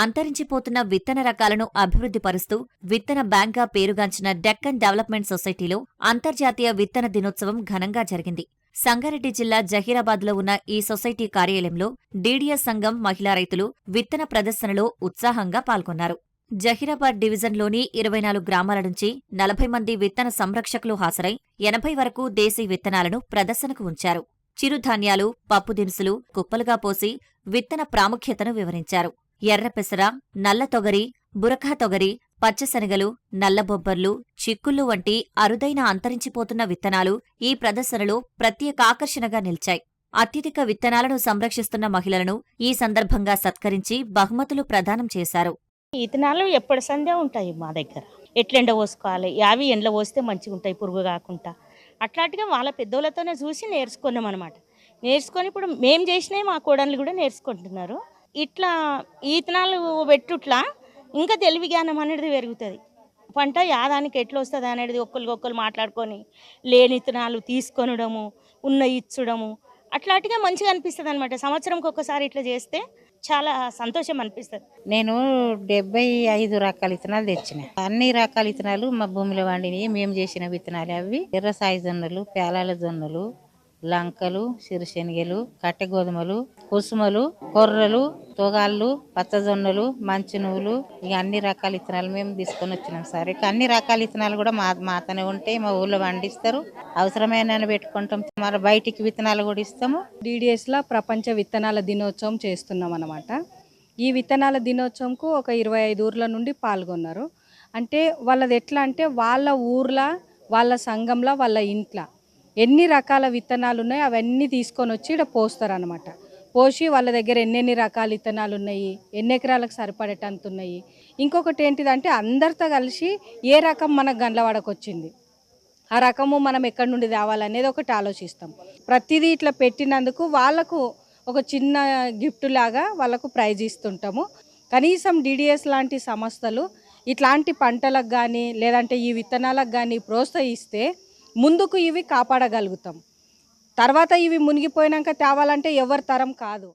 అంతరించిపోతున్న విత్తన రకాలను అభివృద్ధి పరుస్తూ విత్తన బ్యాంక్గా పేరుగాంచిన డెక్కన్ డెవలప్మెంట్ సొసైటీలో అంతర్జాతీయ విత్తన దినోత్సవం ఘనంగా జరిగింది. సంగారెడ్డి జిల్లా జహీరాబాద్లో ఉన్న ఈ సొసైటీ కార్యాలయంలో డీడీఎస్ సంఘం మహిళా రైతులు విత్తన ప్రదర్శనలో ఉత్సాహంగా పాల్గొన్నారు. జహీరాబాద్ డివిజన్లోని 24 గ్రామాల నుంచి 40 మంది విత్తన సంరక్షకులు హాజరై 80 వరకు దేశీ విత్తనాలను ప్రదర్శనకు ఉంచారు. చిరుధాన్యాలు, పప్పు దినుసులు కుప్పలుగా పోసి విత్తన ప్రాముఖ్యతను వివరించారు. ఎర్ర పెసర, నల్ల తొగరి, బురఖా తొగరి, పచ్చశనగలు, నల్లబొబ్బర్లు, చిక్కుళ్ళు వంటి అరుదైన అంతరించిపోతున్న విత్తనాలు ఈ ప్రదర్శనలో ప్రత్యేక ఆకర్షణగా నిలిచాయి. అత్యధిక విత్తనాలను సంరక్షిస్తున్న మహిళలను ఈ సందర్భంగా సత్కరించి బహుమతులు ప్రదానం చేశారు. విత్తనాలు ఎప్పటి సందే ఉంటాయి మా దగ్గర. ఎట్ల ఎండ పోసుకోవాలి, యావి ఎండలో పోస్తే మంచిగా ఉంటాయి పురుగు కాకుండా. అట్లాంటిగా వాళ్ళ పెద్దోళ్ళతోనే చూసి నేర్చుకున్నాం అనమాట. నేర్చుకొని ఇప్పుడు మేము చేసినవి మా కోడళ్ళు కూడా నేర్చుకుంటున్నారు. ఇట్లా ఈ విత్తనాలు పెట్టుట్లా ఇంకా తెలివి జ్ఞానం అనేది పెరుగుతుంది. పంట యాదానికి ఎట్లా వస్తుంది అనేది ఒక్కరికొక్కరు మాట్లాడుకొని లేని విత్తనాలు తీసుకొనడము, ఉన్న ఇచ్చడము అట్లాంటిగా మంచిగా అనిపిస్తుంది అనమాట. సంవత్సరంకి ఒక్కసారి ఇట్లా చేస్తే చాలా సంతోషం అనిపిస్తుంది. నేను 75 రకాల విత్తనాలు తెచ్చిన. అన్ని రకాల విత్తనాలు మా భూమిలో వండినవి, మేము చేసిన విత్తనాలు. అవి ఎర్ర సాయి జొన్నలు, పేలాల జొన్నలు, లంకలు, సిరిశెనగలు, కట్టె గోధుమలు, కుసుమలు, కొర్రలు, తొగాళ్ళు, పచ్చజొన్నలు, మంచి నువ్వులు, ఇక అన్ని రకాల విత్తనాలు మేము తీసుకొని వచ్చినాం సార్. ఇక అన్ని రకాల విత్తనాలు కూడా మాతనే ఉంటాయి. మా ఊళ్ళో పండిస్తారు. అవసరమైన పెట్టుకుంటాం. మరి బయటికి విత్తనాలు కూడా ఇస్తాము. DDSలో ప్రపంచ విత్తనాల దినోత్సవం చేస్తున్నాం అన్నమాట. ఈ విత్తనాల దినోత్సవంకు ఒక 25 ఊర్ల నుండి పాల్గొన్నారు. అంటే వాళ్ళది ఎట్లా అంటే వాళ్ళ ఊర్లో, వాళ్ళ సంఘంలో, వాళ్ళ ఇంట్లో ఎన్ని రకాల విత్తనాలు ఉన్నాయో అవన్నీ తీసుకొని వచ్చి ఇక్కడ పోస్తారు అన్నమాట. పోసి వాళ్ళ దగ్గర ఎన్నెన్ని రకాల విత్తనాలు ఉన్నాయి, ఎన్ని ఎకరాలకు సరిపడేటంత ఉన్నాయి. ఇంకొకటి ఏంటిదంటే అందరితో కలిసి ఏ రకం మనకు గండ్లవాడకు వచ్చింది, ఆ రకము మనం ఎక్కడి నుండి తేవాలనేది ఒకటి ఆలోచిస్తాం. ప్రతిదీ ఇట్లా పెట్టినందుకు వాళ్ళకు ఒక చిన్న గిఫ్ట్ లాగా వాళ్ళకు ప్రైజ్ ఇస్తుంటాము. కనీసం DDS లాంటి సంస్థలు ఇట్లాంటి పంటలకు కానీ లేదంటే ఈ విత్తనాలకు కానీ ప్రోత్సహిస్తే ముందుకు ఇవి కాపాడగలుగుతాం. తర్వాత ఇవి మునిగిపోయినాక తేవాలంటే ఎవరి తరం కాదు.